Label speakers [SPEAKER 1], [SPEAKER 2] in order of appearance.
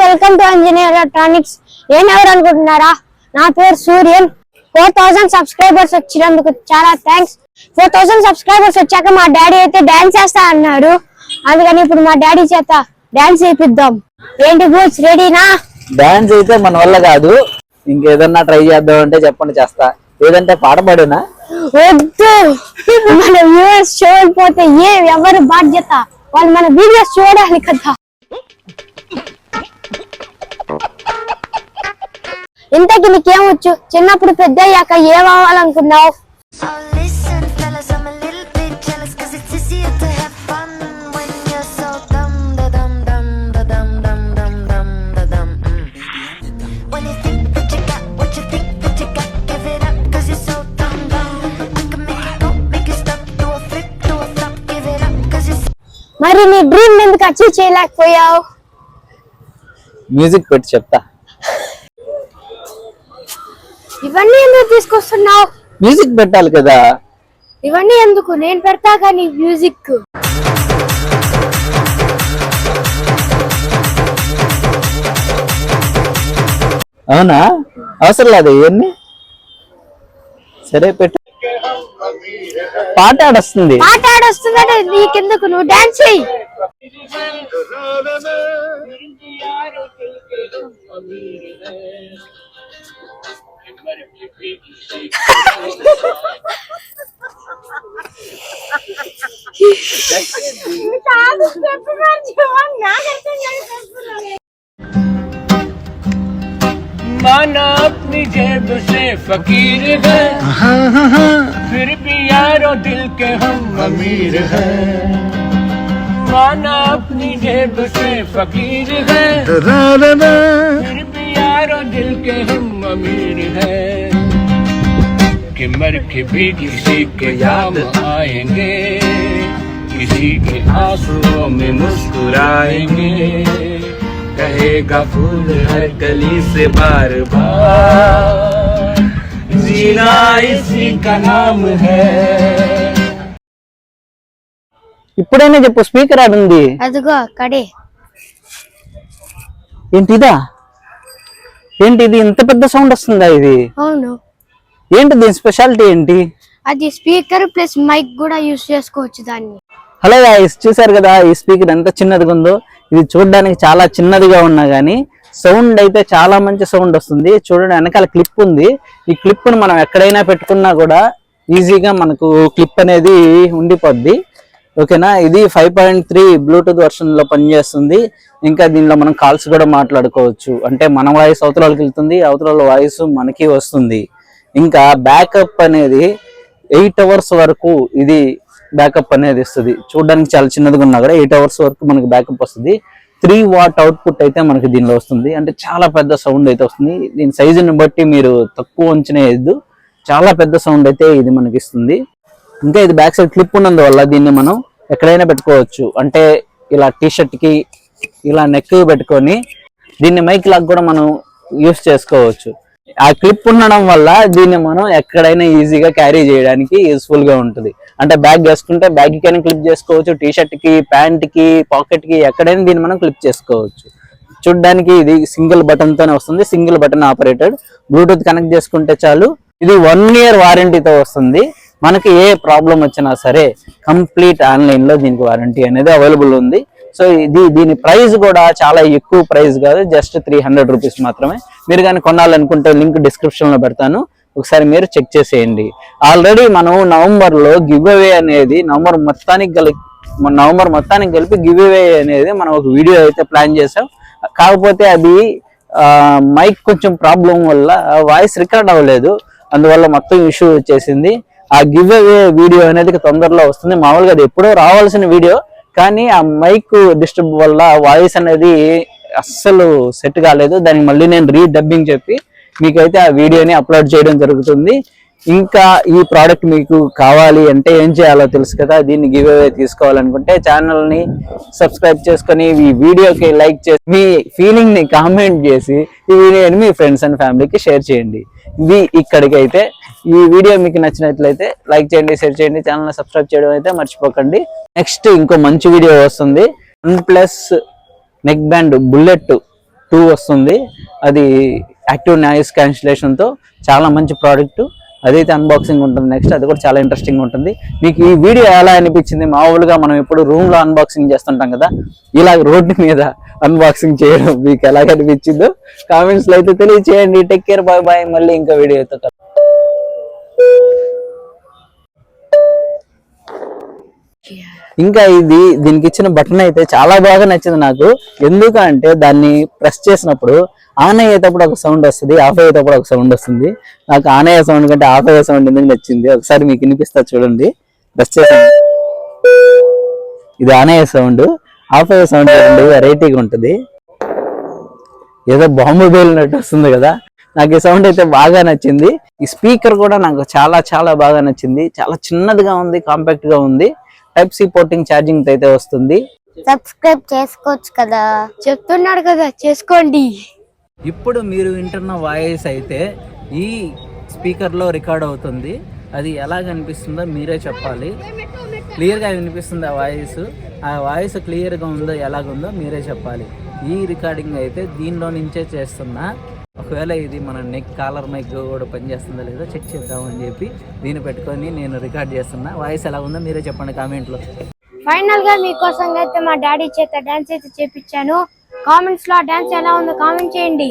[SPEAKER 1] Welcome to Anjani electronics. నేను ఎవరు అనుకుంటున్నారా? నా పేరు సూర్యన్. 4000 సబ్స్క్రైబర్స్ వచ్చినందుకు చాలా థ్యాంక్స్. 4000 సబ్స్క్రైబర్స్ వచ్చాక మా డాడీ అయితే డాన్స్ చేస్తా అన్నాడు. అందుకని ఇప్పుడు మా డాడీ చేత డాన్స్ చేపిద్దాం. ఏంటి బూట్స్, రెడీనా?
[SPEAKER 2] డాన్స్ అయితే మన వల్ల కాదు, ఇంకేదన్నా ట్రై చేద్దాం అంటే చెప్పండి, చేస్తా. ఏదంటే పాట పాడునా?
[SPEAKER 1] వద్దు, మన వ్యూవర్స్ చూడకపోతే ఎవరు బాధ్యత? వాళ్ళు మన వీడియోస్ చూడాలి కదా. ఇంతకి నీకేమొచ్చు? చిన్నప్పుడు పెద్ద అయ్యాక ఏమవ్వాలనుకున్నావు? మరి నీ డ్రీమ్ ఎందుకు అచీవ్ చేయలేకపోయావు?
[SPEAKER 2] మ్యూజిక్ పెట్టి చెప్తా.
[SPEAKER 1] ఇవన్నీ ఎందుకు తీసుకొస్తున్నావు?
[SPEAKER 2] మ్యూజిక్ పెట్టాలి కదా.
[SPEAKER 1] ఇవన్నీ ఎందుకు? నేను పెడతా కానీ మ్యూజిక్.
[SPEAKER 2] అవునా? అవసరం లేదు ఇవన్నీ. సరే పెట్టు. పాట ఆడొస్తుంది.
[SPEAKER 1] పాట ఆడొస్తుందంటే నీకెందుకు? నువ్వు డాన్స్ చెయ్యి.
[SPEAKER 3] माना अपनी जेब से फकीर है, फिर भी यारो दिल के हम अमीर हैं। माना अपनी जेब से फकीर है, फिर भी यारो दिल के हम अमीर हैं। कि मर के भी किसी के याद आएंगे, किसी के आंसुओं में मुस्कुराएंगे। कहेगा फूल हर गली से बार बार, जीना इसी का नाम है।
[SPEAKER 2] ఇప్పుడైనా చెప్పు, స్పీకర్ ఆడుంది.
[SPEAKER 1] అదిగో అక్కడే.
[SPEAKER 2] ఏంటిదా? ఏంటి ఇది? ఇంత పెద్ద సౌండ్ వస్తుందా ఇది?
[SPEAKER 1] అవును.
[SPEAKER 2] ఏంటి దీని స్పెషాలిటీ ఏంటి?
[SPEAKER 1] అది స్పీకర్ ప్లస్ మైక్ కూడా యూస్ చేసుకోవచ్చు దాన్ని.
[SPEAKER 2] హలో గాయ్స్, చూసారు కదా ఈ స్పీకర్ ఎంత చిన్నదిగా ఉందో. ఇది చూడడానికి చాలా చిన్నదిగా ఉన్నా గానీ సౌండ్ అయితే చాలా మంచి సౌండ్ వస్తుంది. చూడండి, వెనకాల క్లిప్ ఉంది. ఈ క్లిప్ ను మనం ఎక్కడైనా పెట్టుకున్నా కూడా ఈజీగా మనకు క్లిప్ అనేది ఉండిపోద్ది. ఓకేనా? ఇది 5.3 బ్లూటూత్ వర్షన్ లో పనిచేస్తుంది. ఇంకా దీనిలో మనం కాల్స్ కూడా మాట్లాడుకోవచ్చు. అంటే మన వాయిస్ అవతలకి వెళ్తుంది, అవతల వాయిస్ మనకి వస్తుంది. ఇంకా బ్యాకప్ అనేది 8 అవర్స్ వరకు ఇది బ్యాకప్ అనేది ఇస్తుంది. చూడడానికి చాలా చిన్నదిగా ఉన్నా కూడా 8 అవర్స్ వరకు మనకి బ్యాకప్ వస్తుంది. 3 వాట్ అవుట్పుట్ అయితే మనకి దీనిలో వస్తుంది. అంటే చాలా పెద్ద సౌండ్ అయితే వస్తుంది. దీని సైజుని బట్టి మీరు తక్కువ అంచనా వేయద్దు, చాలా పెద్ద సౌండ్ అయితే ఇది మనకి ఇస్తుంది. ఇంకా ఇది బ్యాక్ సైడ్ క్లిప్ ఉన్నందువల్ల దీన్ని మనం ఎక్కడైనా పెట్టుకోవచ్చు. అంటే ఇలా టీషర్ట్ కి ఇలా నెక్ పెట్టుకొని దీన్ని మైక్ లాగా కూడా మనం యూస్ చేసుకోవచ్చు. ఆ క్లిప్ ఉండడం వల్ల దీన్ని మనం ఎక్కడైనా ఈజీగా క్యారీ చేయడానికి యూస్ఫుల్ గా ఉంటుంది. అంటే బ్యాగ్ వేసుకుంటే బ్యాగ్ కైనా క్లిప్ చేసుకోవచ్చు, టీషర్ట్ కి, ప్యాంట్ కి, పాకెట్ కి, ఎక్కడైనా దీన్ని మనం క్లిప్ చేసుకోవచ్చు. చూడడానికి ఇది సింగిల్ బటన్ తోనే వస్తుంది. Single button operated. Bluetooth connect చేసుకుంటే చాలు. ఇది 1 ఇయర్ వారంటీతో వస్తుంది. మనకి ఏ ప్రాబ్లం వచ్చినా సరే కంప్లీట్ ఆన్లైన్ లో దీనికి వారంటీ అనేది అవైలబుల్ ఉంది. సో దీని ప్రైస్ కూడా చాలా ఎక్కువ ప్రైస్ కాదు, జస్ట్ 300 రూపీస్ మాత్రమే. మీరు కానీ కొనాలనుకుంటే లింక్ డిస్క్రిప్షన్ లో పెడతాను, ఒకసారి మీరు చెక్ చేసేయండి. ఆల్రెడీ మనం నవంబర్ లో గివ్ అవే అనేది నవంబర్ మొత్తానికి కలిపి గివ్ అవే అనేది మనం ఒక వీడియో అయితే ప్లాన్ చేసాం. కాకపోతే అది మైక్ కొంచెం ప్రాబ్లం వల్ల వాయిస్ రికార్డ్ అవ్వలేదు, అందువల్ల మొత్తం ఇష్యూ వచ్చేసింది. ఆ గివ్ అవే వీడియో అనేది తొందరలో వస్తుంది. మామూలుగా అది ఎప్పుడో రావాల్సిన వీడియో, కానీ ఆ మైక్ డిస్టర్బ్ వల్ల వాయిస్ అనేది అస్సలు సెట్ కాలేదు. దానికి మళ్ళీ నేను రీడబ్బింగ్ చెప్పి మీకైతే ఆ వీడియోని అప్లోడ్ చేయడం జరుగుతుంది. ఇంకా ఈ ప్రోడక్ట్ మీకు కావాలి అంటే ఏం చేయాలో తెలుసు కదా. దీన్ని గివ్ అవే తీసుకోవాలనుకుంటే ఛానల్ ని సబ్స్క్రైబ్ చేసుకొని ఈ వీడియోకి లైక్ చేసి మీ ఫీలింగ్ ని కామెంట్ చేసి ఈ వీడియోని మీ ఫ్రెండ్స్ అండ్ ఫ్యామిలీకి షేర్ చేయండి. ఇది ఇక్కడికైతే ఈ వీడియో మీకు నచ్చినట్లయితే లైక్ చేయండి, షేర్ చేయండి, ఛానల్ సబ్స్క్రైబ్ చేయడం అయితే మర్చిపోకండి. నెక్స్ట్ ఇంకో మంచి వీడియో వస్తుంది. OnePlus నెక్ బ్యాండ్ బుల్లెట్ 2 వస్తుంది. అది యాక్టివ్ నాయిస్ క్యాన్సిలేషన్తో చాలా మంచి ప్రోడక్ట్. అదైతే అన్బాక్సింగ్ ఉంటుంది నెక్స్ట్, అది కూడా చాలా ఇంట్రెస్టింగ్ ఉంటుంది. మీకు ఈ వీడియో ఎలా అనిపించింది? మామూలుగా మనం ఎప్పుడు రూమ్లో అన్బాక్సింగ్ చేస్తుంటాం కదా, ఇలా రోడ్డు మీద అన్బాక్సింగ్ చేయడం మీకు ఎలా అనిపించిందో కామెంట్స్లో అయితే తెలియచేయండి. Take care, bye bye. మళ్ళీ ఇంకా వీడియోతో ఇంకా దీనికి ఇచ్చిన బటన్ అయితే చాలా బాగా నచ్చింది నాకు. ఎందుకంటే దాన్ని ప్రెస్ చేసినప్పుడు ఆన్ అయ్యేటప్పుడు ఒక సౌండ్ వస్తుంది, ఆఫ్ అయ్యేటప్పుడు ఒక సౌండ్ వస్తుంది. నాకు ఆన్ అయ్యే సౌండ్ కంటే ఆఫ్ అయ్యే సౌండ్ ఎందుకు నచ్చింది ఒకసారి మీకు వినిపిస్తా చూడండి. ప్రెస్ చేసాను, ఇది ఆన్ అయ్యే సౌండ్. ఆఫ్ అయ్యే సౌండ్ చూడండి, వెరైటీగా ఉంటుంది, ఏదో బాంబు పేలినట్టు వస్తుంది కదా. నాకు ఈ సౌండ్ అయితే బాగా నచ్చింది. ఈ స్పీకర్ కూడా నాకు చాలా చాలా బాగా నచ్చింది. చాలా చిన్నదిగా ఉంది, కాంపాక్ట్ గా ఉంది. టైప్ సి పోర్టింగ్ ఛార్జింగ్ అయితే వస్తుంది.
[SPEAKER 1] సబ్స్క్రైబ్ చేసుకోవచ్చు కదా, చెప్తున్నాడు కదా, చేసుకోండి.
[SPEAKER 2] ఇప్పుడు మీరు వింటున్న వాయిస్ అయితే ఈ స్పీకర్లో రికార్డ్ అవుతుంది. అది ఎలా కనిపిస్తుందో మీరే చెప్పాలి. క్లియర్గా వినిపిస్తుంది ఆ వాయిస్ క్లియర్గా ఉందో ఎలాగుందో మీరే చెప్పాలి. ఈ రికార్డింగ్ అయితే దీనిలో నుంచే చేస్తున్నా. ఒకవేళ ఇది మన నెక్ కాలర్ మైక్ కూడా పనిచేస్తుందో లేదో చెక్ చేద్దామని చెప్పి దీన్ని పెట్టుకొని నేను రికార్డ్ చేస్తున్నా. వాయిస్ ఎలా ఉందో మీరే చెప్పండి కామెంట్లో.
[SPEAKER 1] ఫైనల్ గా మీకోసం అయితే మా డాడీ చేత డాన్స్ అయితే చేపించాను. కామెంట్స్ లో డాన్స్ ఎలా ఉందో కామెంట్ చేయండి.